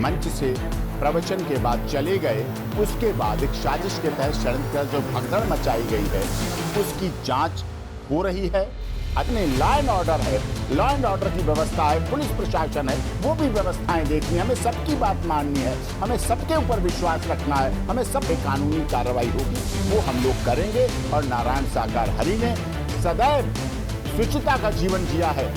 मंच से प्रवचन के बाद चले गए, उसके बाद एक साजिश के तहत षड्यंत्र कर जो भगदड़ मचाई गई है उसकी जांच हो रही है। अपने लॉ एंड ऑर्डर है, लॉ एंड ऑर्डर की व्यवस्था है, पुलिस प्रशासन है, वो भी व्यवस्थाएं देखनी है, हमें सबकी बात माननी है, हमें सबके ऊपर विश्वास रखना है, हमें सब पे कानूनी कार्रवाई होगी वो हम लोग करेंगे। और नारायण साकार हरि ने सदैव शुचिता का जीवन जिया है।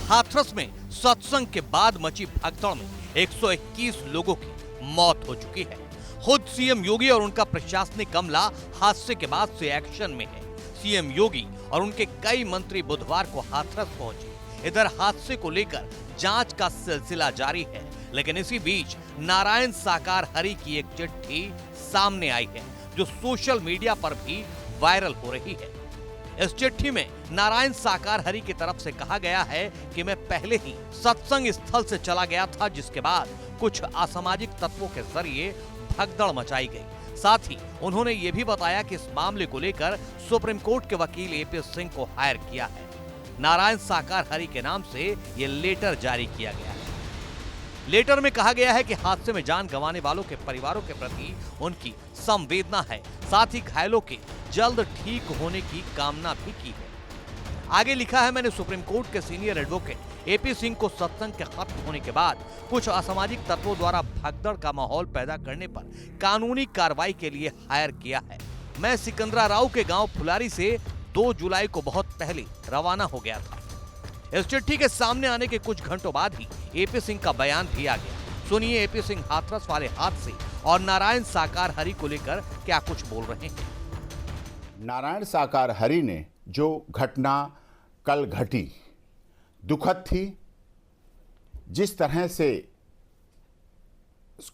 हाथरस में सत्संग के बाद मची भगदड़ में 121 लोगों की मौत हो चुकी है। खुद सीएम योगी और उनका प्रशासनिक अमला हादसे के बाद से एक्शन में है। सीएम योगी और उनके कई मंत्री बुधवार को हाथरस पहुंचे। इधर हादसे को लेकर जांच का सिलसिला जारी है, लेकिन इसी बीच नारायण साकार हरि की एक चिट्ठी सामने आई है जो सोशल मीडिया पर भी वायरल हो रही है। इस चिट्ठी में नारायण साकार हरि की तरफ से कहा गया है कि मैं पहले ही सत्संग स्थल से चला गया था, जिसके बाद कुछ असामाजिक तत्वों के जरिए भगदड़ मचाई गई। साथ ही उन्होंने ये भी बताया कि इस मामले को लेकर सुप्रीम कोर्ट के वकील एपी सिंह को हायर किया है। नारायण साकार हरि के नाम से ये लेटर जारी किया गया है। लेटर में कहा गया है कि हादसे में जान गंवाने वालों के परिवारों के प्रति उनकी संवेदना है, साथ ही घायलों के जल्द ठीक होने की कामना भी की है। आगे लिखा है, मैंने सुप्रीम कोर्ट के सीनियर एडवोकेट एपी सिंह को सत्संग के खत्म होने के बाद कुछ असामाजिक तत्वों द्वारा भगदड़ का माहौल पैदा करने पर कानूनी कार्रवाई के लिए हायर किया है। मैं सिकंदरा राव के गांव फुलारी से 2 जुलाई को बहुत पहले रवाना हो गया था। इस चिट्ठी के सामने आने के कुछ घंटों बाद ही एपी सिंह का बयान भी आ गया। सुनिए एपी सिंह हाथरस वाले हादसे और नारायण साकार हरि को लेकर क्या कुछ बोल रहे हैं। नारायण साकार हरि ने जो घटना कल घटी दुखद थी। जिस तरह से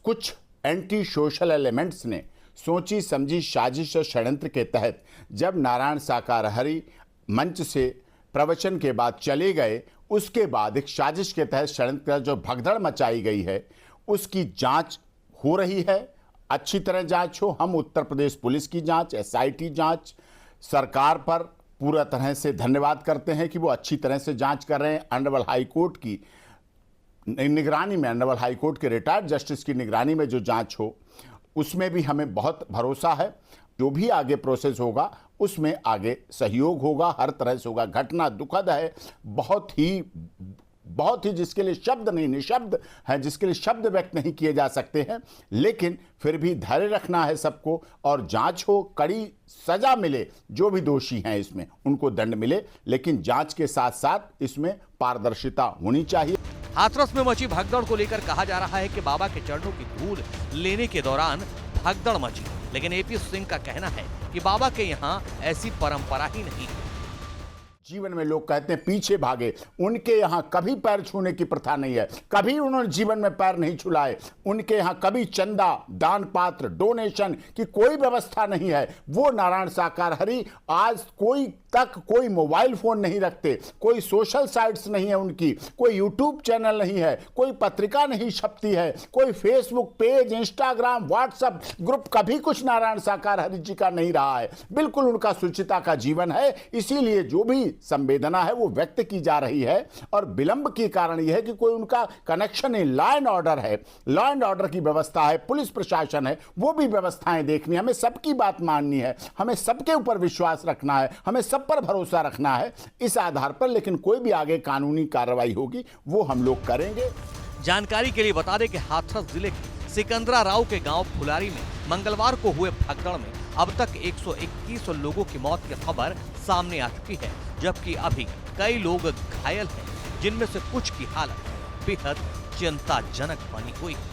कुछ एंटी सोशल एलिमेंट्स ने सोची समझी साजिश और षड्यंत्र के तहत जब नारायण साकार हरि मंच से प्रवचन के बाद चले गए, उसके बाद एक साजिश के तहत षड्यंत्र कर जो भगदड़ मचाई गई है उसकी जांच हो रही है। अच्छी तरह जांच हो। हम उत्तर प्रदेश पुलिस की जांच, एसआईटी जांच, सरकार पर पूरा तरह से धन्यवाद करते हैं कि वो अच्छी तरह से जांच कर रहे हैं। ऑनरेबल हाई कोर्ट की निगरानी में, ऑनरेबल हाई कोर्ट के रिटायर्ड जस्टिस की निगरानी में जो जांच हो उसमें भी हमें बहुत भरोसा है। जो भी आगे प्रोसेस होगा उसमें आगे सहयोग होगा, हर तरह से होगा। घटना दुखद है, बहुत ही जिसके लिए शब्द नहीं, निशब्द है, जिसके लिए शब्द व्यक्त नहीं किए जा सकते हैं। लेकिन फिर भी धैर्य रखना है सबको और जांच हो, कड़ी सजा मिले, जो भी दोषी हैं इसमें उनको दंड मिले, लेकिन जांच के साथ साथ इसमें पारदर्शिता होनी चाहिए। हाथरस में मची भगदड़ को लेकर कहा जा रहा है कि बाबा के चरणों की धूल लेने के दौरान भगदड़ मची, लेकिन एपी सिंह का कहना है कि बाबा के यहाँ ऐसी परंपरा ही नहीं है। जीवन में लोग कहते हैं पीछे भागे, उनके यहाँ कभी पैर छूने की प्रथा नहीं है, कभी उन्होंने जीवन में पैर नहीं छुलाए। उनके यहाँ कभी चंदा, दान पात्र, डोनेशन की कोई व्यवस्था नहीं है। वो नारायण साकार हरि आज कोई मोबाइल फोन नहीं रखते, कोई सोशल साइट्स नहीं है उनकी, कोई यूट्यूब चैनल नहीं है, कोई पत्रिका नहीं छपती है, कोई Facebook page, Instagram, WhatsApp group, कभी कुछ नारायण साकार हरि जी का नहीं रहा है। बिल्कुल उनका शुचिता का जीवन है। इसीलिए जो भी संवेदना है वो व्यक्त की जा रही है। और विलंब के कारण यह है कि कोई उनका कनेक्शन नहीं। लॉ एंड ऑर्डर है, लॉ एंड ऑर्डर की व्यवस्था है, पुलिस प्रशासन है, वो भी व्यवस्थाएं देखनी है, हमें सबकी बात माननी है, हमें सबके ऊपर विश्वास रखना है, हमें सब पर भरोसा रखना है इस आधार पर। लेकिन कोई भी आगे कानूनी कार्रवाई होगी वो हम लोग करेंगे। जानकारी के लिए बता दें कि हाथरस जिले के सिकंदरा राव के गांव फुलारी में मंगलवार को हुए भगदड़ में अब तक 121 लोगों की मौत की खबर सामने आ चुकी है, जबकि अभी कई लोग घायल हैं, जिनमें से कुछ की हालत बेहद चिंताजनक बनी हुई है।